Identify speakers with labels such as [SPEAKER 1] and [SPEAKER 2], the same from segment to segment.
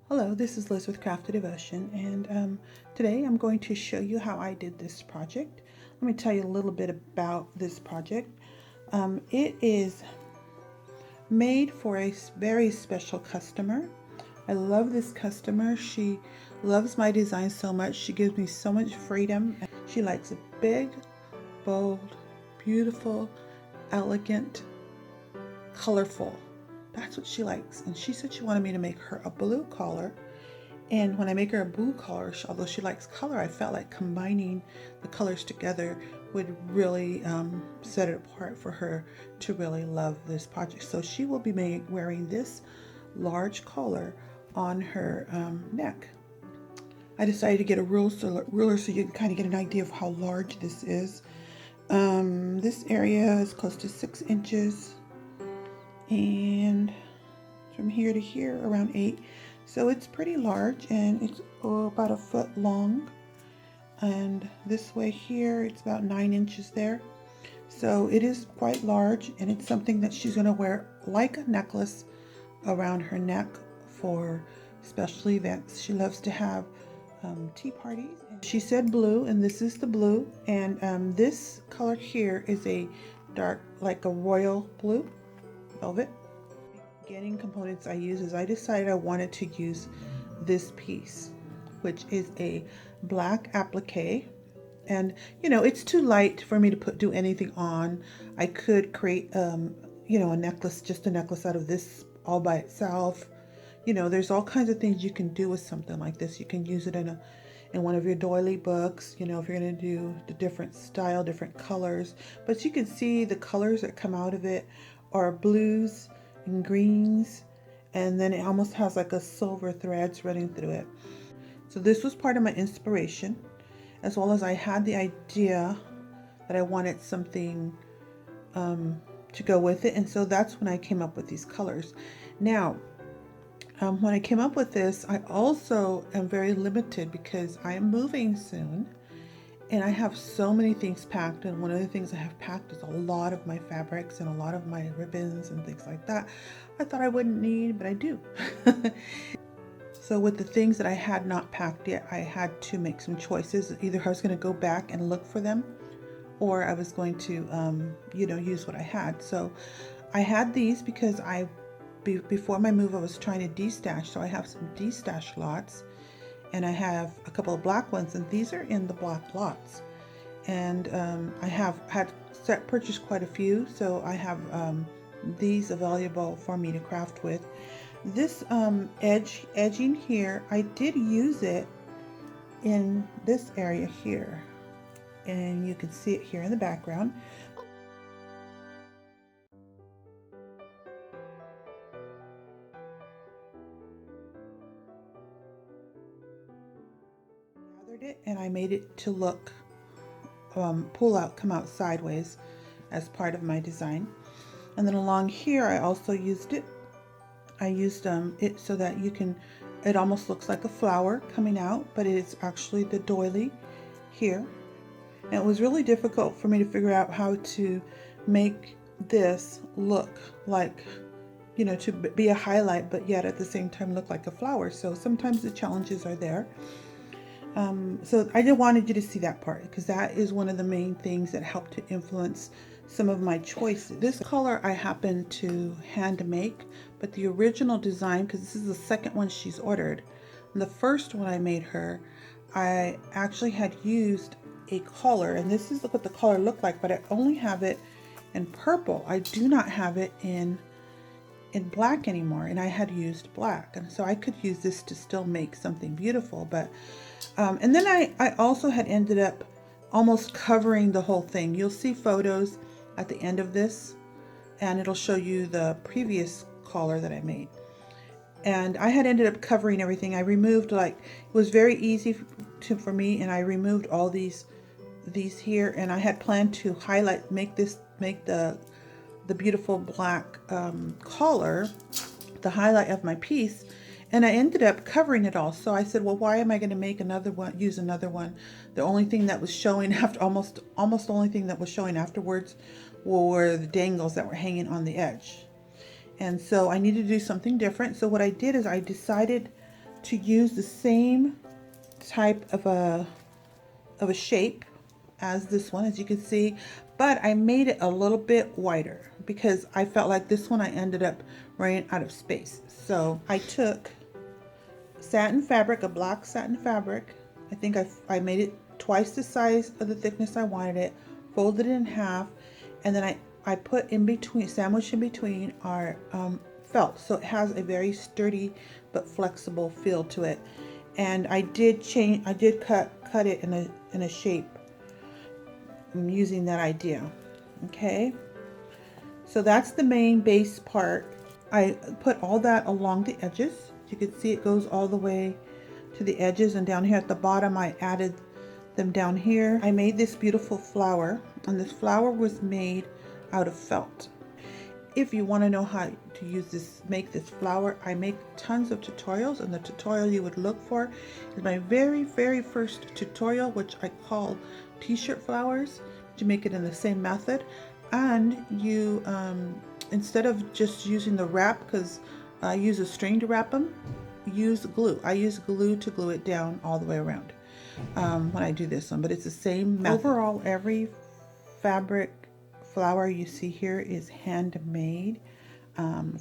[SPEAKER 1] Hello, this is Liz with Crafty Devotion, and today I'm going to show you how I did this project. Let me tell you a little bit about this project. It is made for a very special customer. I love this customer. She loves my design so much. She gives me so much freedom. She likes a big, bold, beautiful, elegant, colorful. That's what she likes. And she said she wanted me to make her a blue collar. And when I make her a blue collar, although she likes color, I felt like combining the colors together would really set it apart for her to really love this project. So she will be wearing this large collar on her neck. I decided to get a ruler so you can kind of get an idea of how large this is. This area is close to 6 inches. And from here to here around 8, so it's pretty large, and it's about a foot long, and this way here it's about 9 inches there, so it is quite large, and it's something that she's going to wear like a necklace around her neck for special events. She loves to have tea parties. She said blue, and this is the blue, and this color here is a dark, like a royal blue velvet. Beginning components I use is I decided I wanted to use this piece, which is a black applique, and you know, it's too light for me to do anything on. I could create you know, a necklace, just a necklace out of this all by itself. You know, there's all kinds of things you can do with something like this. You can use it in one of your doily books, you know, if you're going to do the different style, different colors. But you can see the colors that come out of it are blues and greens, and then it almost has like a silver threads running through it. So this was part of my inspiration, as well as I had the idea that I wanted something to go with it, and so that's when I came up with these colors. Now when I came up with this, I also am very limited because I am moving soon and I have so many things packed, and one of the things I have packed is a lot of my fabrics and a lot of my ribbons and things like that. I thought I wouldn't need, but I do. So with the things that I had not packed yet, I had to make some choices. Either I was going to go back and look for them, or I was going to you know, use what I had. So I had these because before my move I was trying to destash, so I have some destash lots. And I have a couple of black ones, and these are in the black lots. And I have purchased quite a few, so I have these available for me to craft with. This edging here, I did use it in this area here, and you can see it here in the background. It, and I made it to look come out sideways as part of my design. And then along here I also used it. I used it so that it almost looks like a flower coming out, but it's actually the doily here. And it was really difficult for me to figure out how to make this look like, you know, to be a highlight, but yet at the same time look like a flower. So sometimes the challenges are there. So I just wanted you to see that part, because that is one of the main things that helped to influence some of my choices. This color I happened to hand make, but the original design, because this is the second one she's ordered, and the first one I made her, I actually had used a collar, and this is what the collar looked like, but I only have it in purple. I do not have it in black anymore, and I had used black, and so I could use this to still make something beautiful. But and then I also had ended up almost covering the whole thing. You'll see photos at the end of this, and it'll show you the previous collar that I made. And I had ended up covering everything. I removed, like, it was very easy for me, and I removed all these here, and I had planned to make the beautiful black collar the highlight of my piece, and I ended up covering it all. So I said, well, why am I going to make another one, use another one? The only thing that was showing after, almost the only thing that was showing afterwards were the dangles that were hanging on the edge. And so I needed to do something different. So what I did is I decided to use the same type of a shape as this one, as you can see, but I made it a little bit wider because I felt like this one I ended up running out of space. So I took satin fabric, a black satin fabric. I think I made it twice the size of the thickness I wanted it, folded it in half, and then I put in between, sandwiched in between our felt, so it has a very sturdy but flexible feel to it. And I did cut it in a shape. I'm using that idea. Okay, so that's the main base part. I put all that along the edges. You can see it goes all the way to the edges, and down here at the bottom I added them down here. I made this beautiful flower, and this flower was made out of felt. If you want to know how to make this flower, I make tons of tutorials, and the tutorial you would look for is my very first tutorial, which I call t-shirt flowers. You make it in the same method, and you instead of just using the wrap, because I use a string to wrap them, use glue. I use glue to glue it down all the way around when I do this one, but it's the same method. Overall, every fabric flower you see here is handmade,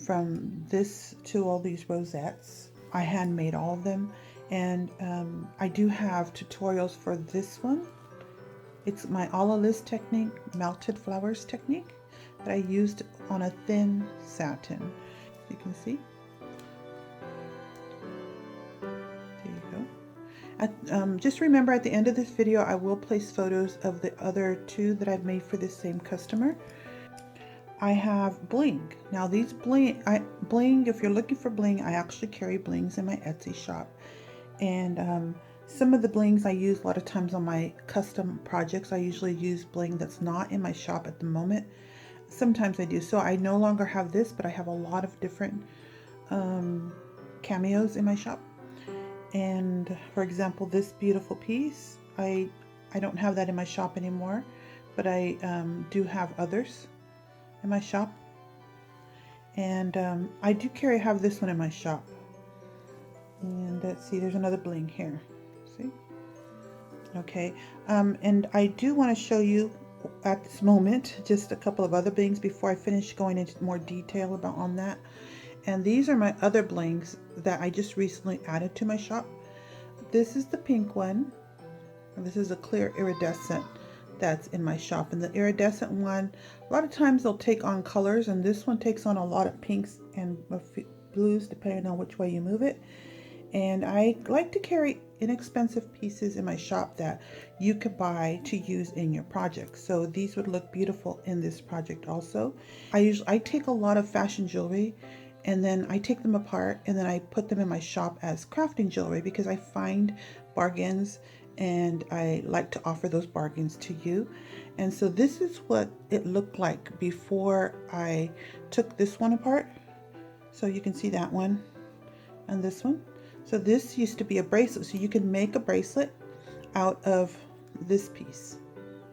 [SPEAKER 1] from this to all these rosettes. I handmade all of them, and I do have tutorials for this one. It's my a la list technique, melted flowers technique, that I used on a thin satin. You can see. Just remember, at the end of this video I will place photos of the other two that I've made for this same customer. I have bling. Now these bling, if you're looking for bling, I actually carry blings in my Etsy shop, and some of the blings I use a lot of times on my custom projects. I usually use bling that's not in my shop at the moment. Sometimes I do. So I no longer have this, but I have a lot of different cameos in my shop. And for example, this beautiful piece, I don't have that in my shop anymore, but I do have others in my shop. And I do have this one in my shop. And let's see, there's another bling here. See? Okay, and I do want to show you at this moment just a couple of other blings before I finish going into more detail on that. And these are my other blings that I just recently added to my shop. This is the pink one, and this is a clear iridescent that's in my shop. And the iridescent one, a lot of times they'll take on colors, and this one takes on a lot of pinks and blues depending on which way you move it. And I like to carry inexpensive pieces in my shop that you could buy to use in your project. So these would look beautiful in this project also. I take a lot of fashion jewelry, and then I take them apart, and then I put them in my shop as crafting jewelry because I find bargains, and I like to offer those bargains to you. And so this is what it looked like before I took this one apart. So you can see that one and this one. So this used to be a bracelet, so you can make a bracelet out of this piece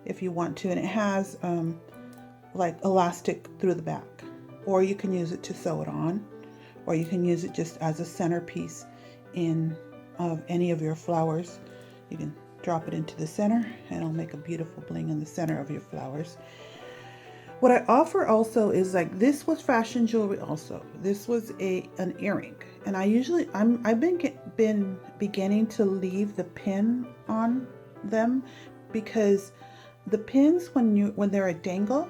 [SPEAKER 1] if you want to, and it has like elastic through the back, or you can use it to sew it on, or you can use it just as a centerpiece in any of your flowers. You can drop it into the center and it'll make a beautiful bling in the center of your flowers. What I offer also is, like, this was fashion jewelry also. This was an earring, and I've been beginning to leave the pin on them, because the pins when they're a dangle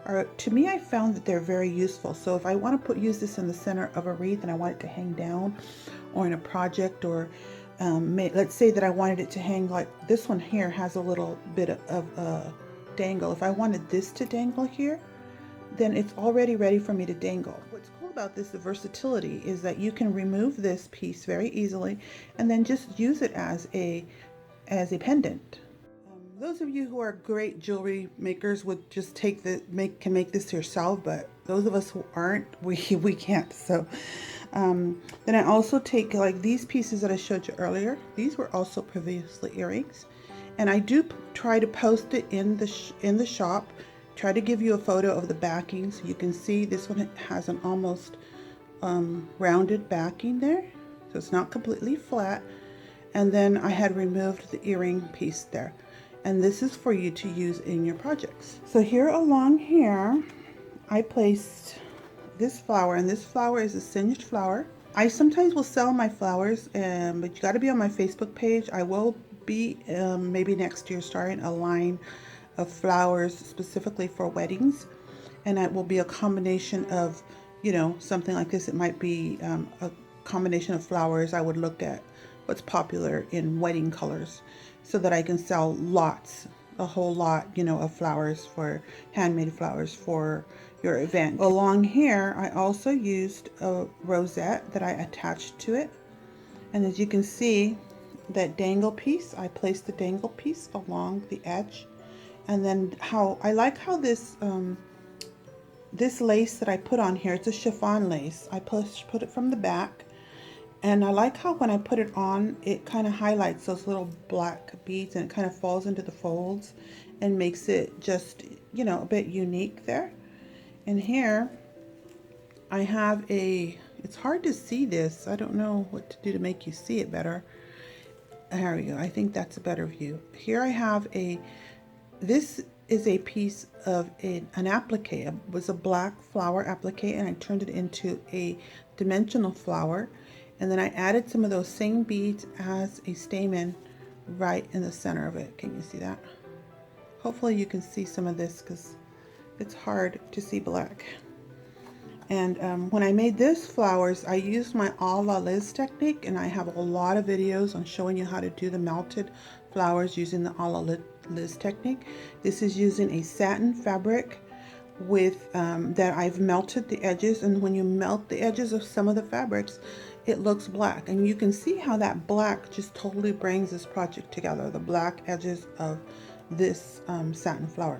[SPEAKER 1] are, to me, I found that they're very useful. So if I want to use this in the center of a wreath and I want it to hang down, or in a project, or let's say that I wanted it to hang, like this one here has a little bit of dangle. If I wanted this to dangle here, then it's already ready for me to dangle. What's cool about this, the versatility, is that you can remove this piece very easily and then just use it as a pendant. Those of you who are great jewelry makers would just can make this yourself, but those of us who aren't, we can't. So then I also take, like, these pieces that I showed you earlier. These were also previously earrings. And I do try to post it in the shop, try to give you a photo of the backing so you can see this one has an almost rounded backing there. so it's not completely flat. And then I had removed the earring piece there. And this is for you to use in your projects. So here along here, I placed this flower, and this flower is a singed flower. I sometimes will sell my flowers, but you got to be on my Facebook page. I will be maybe next year starting a line of flowers specifically for weddings, and it will be a combination of, you know, something like this. It might be a combination of flowers. I would look at what's popular in wedding colors so that I can sell lots, a whole lot, you know, of flowers, for handmade flowers for your event. Along here, I also used a rosette that I attached to it. And as you can see, that dangle piece, I placed the dangle piece along the edge. And then I like how this this lace that I put on here, it's a chiffon lace. I put it from the back. And I like how when I put it on, it kind of highlights those little black beads, and it kind of falls into the folds and makes it just, you know, a bit unique there. And here I have it's hard to see this. I don't know what to do to make you see it better. There we go. I think that's a better view. Here I have this is a piece of an applique. It was a black flower applique, and I turned it into a dimensional flower. And then I added some of those same beads as a stamen right in the center of it. Can you see that? Hopefully you can see some of this because it's hard to see black. And when I made this flowers, I used my a la Liz technique, and I have a lot of videos on showing you how to do the melted flowers using the a la Liz technique. This is using a satin fabric with that I've melted the edges, and when you melt the edges of some of the fabrics, it looks black, and you can see how that black just totally brings this project together, the black edges of this satin flower.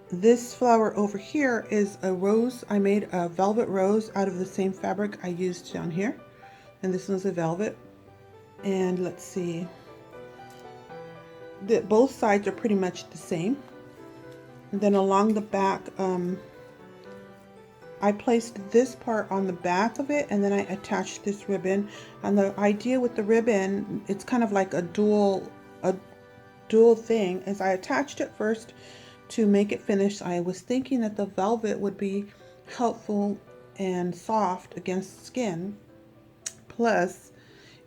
[SPEAKER 1] This flower over here is a rose. I made a velvet rose out of the same fabric I used down here, and this one's a velvet. And let's see, both sides are pretty much the same. And then along the back, I placed this part on the back of it, and then I attached this ribbon. And the idea with the ribbon, it's kind of like a dual thing, is I attached it first to make it finish. I was thinking that the velvet would be helpful and soft against skin, plus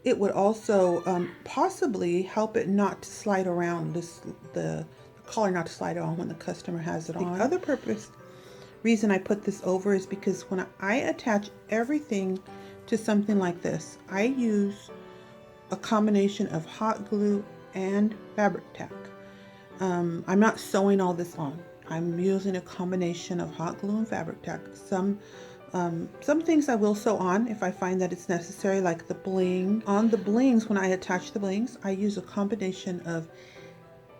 [SPEAKER 1] it would also possibly help it not to slide around, the collar not to slide on when the customer has it on. The other reason I put this over is because when I attach everything to something like this, I use a combination of hot glue and fabric tack. I'm not sewing all this on. I'm using a combination of hot glue and fabric tack. Some things I will sew on if I find that it's necessary, like the bling. On the blings, when I attach the blings, I use a combination of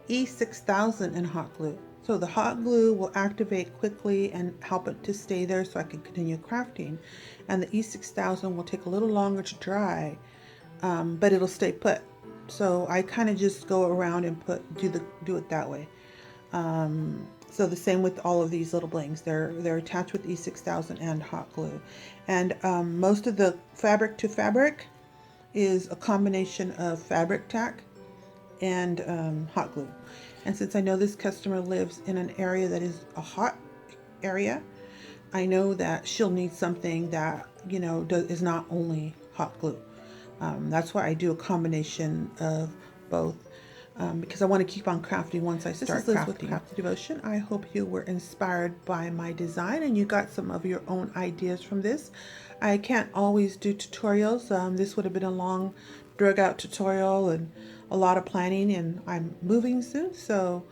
[SPEAKER 1] E6000 and hot glue. So the hot glue will activate quickly and help it to stay there so I can continue crafting. And the E6000 will take a little longer to dry, but it'll stay put. So I kind of just go around and do it that way. So the same with all of these little blings. They're attached with E6000 and hot glue. And most of the fabric to fabric is a combination of fabric tack and hot glue. And since I know this customer lives in an area that is a hot area, I know that she'll need something that, you know, is not only hot glue. That's why I do a combination of both, because I want to keep on crafting once I start crafting. This is Liz with Crafty Devotion. I hope you were inspired by my design and you got some of your own ideas from this. I can't always do tutorials. This would have been a long, drag out tutorial and a lot of planning, and I'm moving soon, so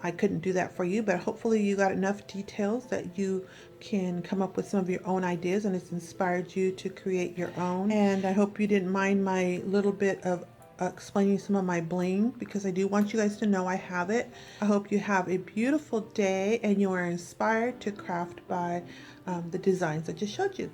[SPEAKER 1] I couldn't do that for you, but hopefully you got enough details that you can come up with some of your own ideas and it's inspired you to create your own. And I hope you didn't mind my little bit of explaining some of my bling, because I do want you guys to know I have it. I hope you have a beautiful day and you are inspired to craft by the designs I just showed you.